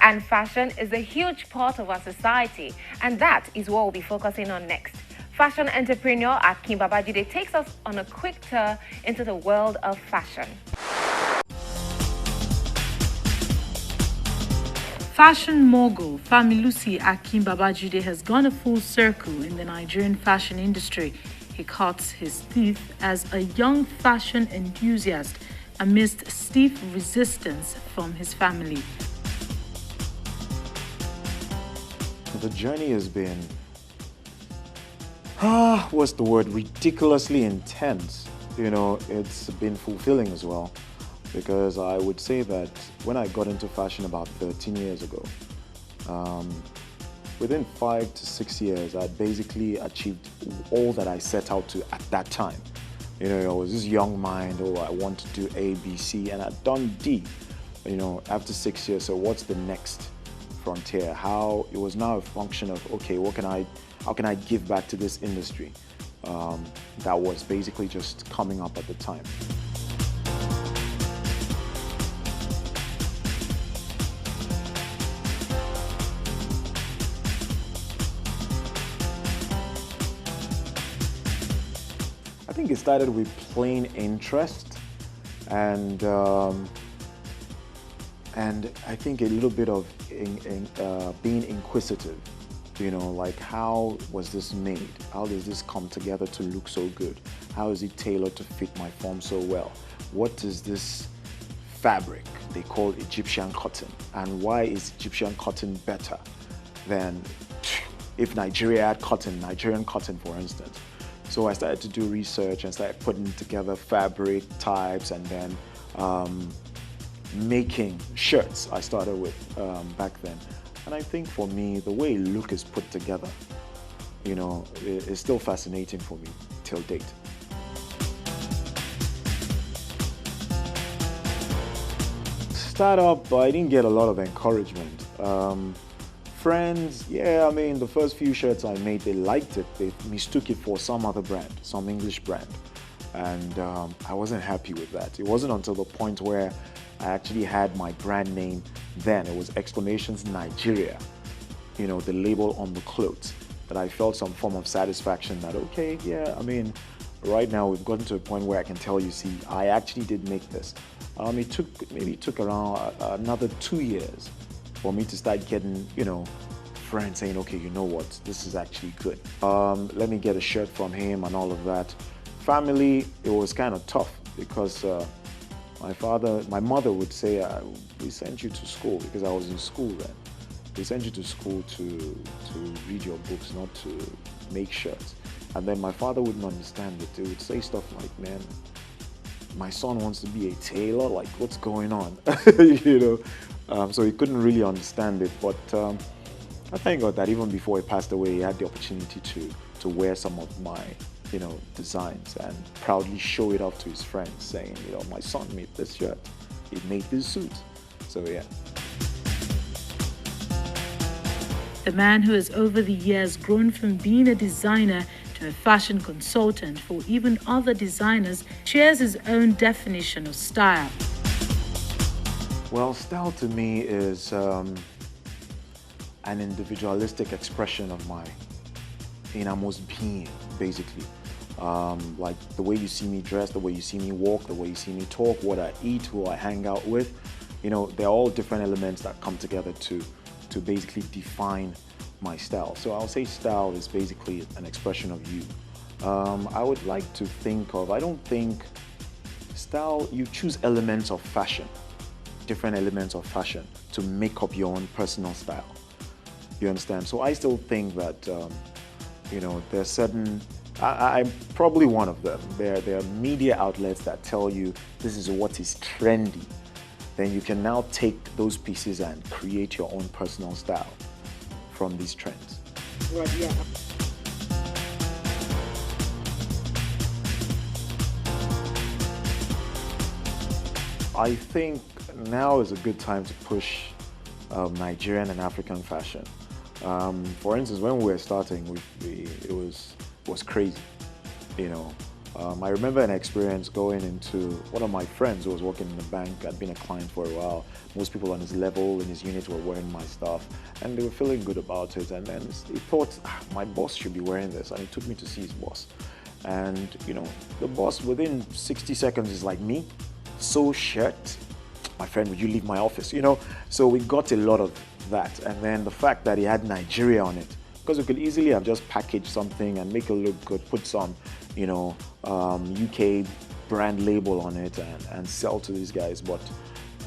And fashion is a huge part of our society, and that is what we'll be focusing on next. Fashion entrepreneur Akin-Babajide takes us on a quick tour into the world of fashion. Fashion mogul Familusi Akin-Babajide has gone a full circle in the Nigerian fashion industry. He cuts his teeth as a young fashion enthusiast amidst stiff resistance from his family. The journey has been, what's the word, ridiculously intense. You know, it's been fulfilling as well, because I would say that when I got into fashion about 13 years ago, within 5 to 6 years, I basically achieved all that I set out to at that time. You know, I was this young mind, I want to do A, B, C, and I'd done D, you know, after 6 years. So what's the next frontier? How it was now a function of, okay, how can I give back to this industry that was basically just coming up at the time. I think it started with plain interest and I think a little bit of being inquisitive, you know, like how was this made? How does this come together to look so good? How is it tailored to fit my form so well? What is this fabric they call Egyptian cotton? And why is Egyptian cotton better than if Nigeria had cotton, Nigerian cotton, for instance? So I started to do research and started putting together fabric types and then making shirts I started with back then. And I think for me, the way look is put together, you know, is still fascinating for me till date. Startup, I didn't get a lot of encouragement. Friends, yeah, I mean, the first few shirts I made, they liked it. They mistook it for some other brand, some English brand. And I wasn't happy with that. It wasn't until the point where I actually had my brand name then. It was exclamations Nigeria, you know, the label on the clothes, that I felt some form of satisfaction that, okay, yeah, I mean, right now we've gotten to a point where I can tell you, see, I actually did make this. It took around another 2 years for me to start getting, you know, friends saying, okay, you know what, this is actually good. Let me get a shirt from him and all of that. Family, it was kind of tough because my mother would say, we sent you to school, because I was in school then. We sent you to school to read your books, not to make shirts. And then my father wouldn't understand it. He would say stuff like, man, my son wants to be a tailor, like what's going on? You know, so he couldn't really understand it. But I thank God that even before he passed away, he had the opportunity to wear some of my, you know, designs and proudly show it off to his friends, saying, you know, my son made this shirt, he made this suit. So yeah. The man who has over the years grown from being a designer to a fashion consultant for even other designers shares his own definition of style. Well, style to me is an individualistic expression of my innermost being, basically. Like the way you see me dress, the way you see me walk, the way you see me talk, what I eat, who I hang out with. You know, they're all different elements that come together to basically define my style. So I'll say style is basically an expression of you. I would like to think of, I don't think style, you choose elements of fashion, different elements of fashion to make up your own personal style. You understand? So I still think that, you know, there's certain, I'm probably one of them. There are media outlets that tell you this is what is trendy. Then you can now take those pieces and create your own personal style from these trends. Right, yeah. I think now is a good time to push Nigerian and African fashion. For instance, when we were starting, it was crazy. You know, I remember an experience going into one of my friends who was working in the bank, had been a client for a while. Most people on his level in his unit were wearing my stuff and they were feeling good about it. And then he thought, my boss should be wearing this. And he took me to see his boss. And, you know, the boss within 60 seconds is like, me? So shirt? My friend, would you leave my office? You know, so we got a lot of that. And then the fact that he had Nigeria on it, because we could easily have just packaged something and make it look good, put some, you know, UK brand label on it and sell to these guys. But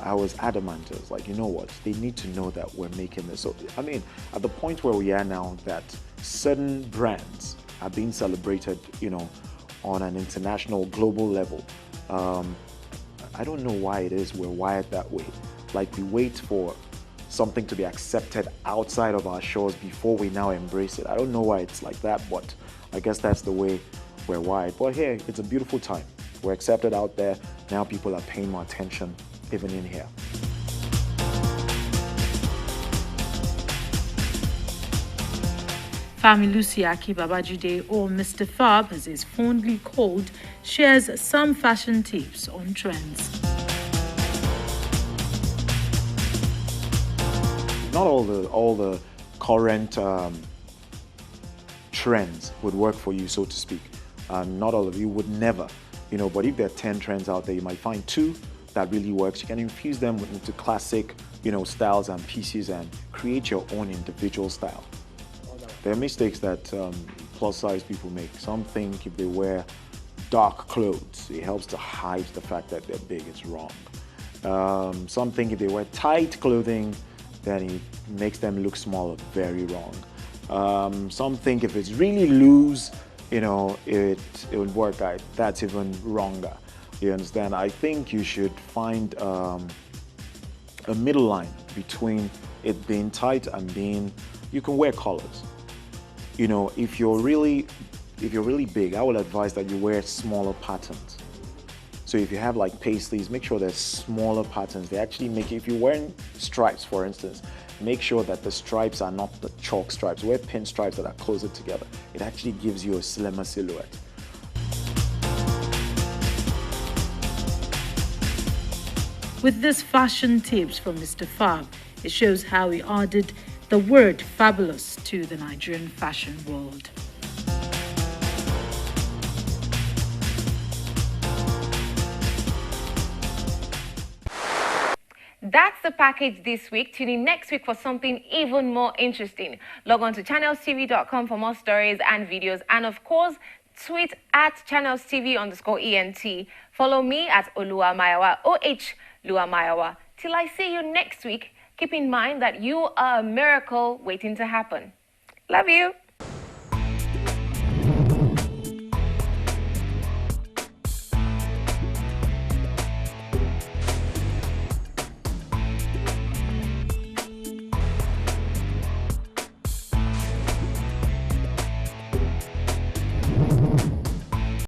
I was adamant. I was like, you know what? They need to know that we're making this. So, I mean, at the point where we are now, that certain brands are being celebrated, you know, on an international, global level. I don't know why it is we're wired that way. Like, we wait for something to be accepted outside of our shores before we now embrace it. I don't know why it's like that, but I guess that's the way we're wired. But hey, it's a beautiful time. We're accepted out there. Now people are paying more attention, even in here. Familusi Akin-Babajide, or Mr. FAB as he's fondly called, shares some fashion tips on trends. Not all the current trends would work for you, so to speak. Not all of you would never, you know, but if there are 10 trends out there, you might find 2 that really works. You can infuse them into classic, you know, styles and pieces and create your own individual style. There are mistakes that plus size people make. Some think if they wear dark clothes, it helps to hide the fact that they're big. It's wrong. Some think if they wear tight clothing, then it makes them look smaller. Very wrong. Some think if it's really loose, you know, it would work out. That's even wronger. You understand? I think you should find a middle line between it being tight and being, you can wear colors. You know, if you're really big, I would advise that you wear smaller patterns. So if you have like paisleys, make sure there's smaller patterns. They actually make, if you're wearing stripes, for instance, make sure that the stripes are not the chalk stripes. Wear pin stripes that are closer together. It actually gives you a slimmer silhouette. With this fashion tips from Mr. FAB, it shows how he added the word fabulous to the Nigerian fashion world. That's the package this week. Tune in next week for something even more interesting. Log on to channelstv.com for more stories and videos. And of course, tweet at channelstv_ENT. Follow me at Oluwamayawa, OH Luwamayawa. Till I see you next week, keep in mind that you are a miracle waiting to happen. Love you.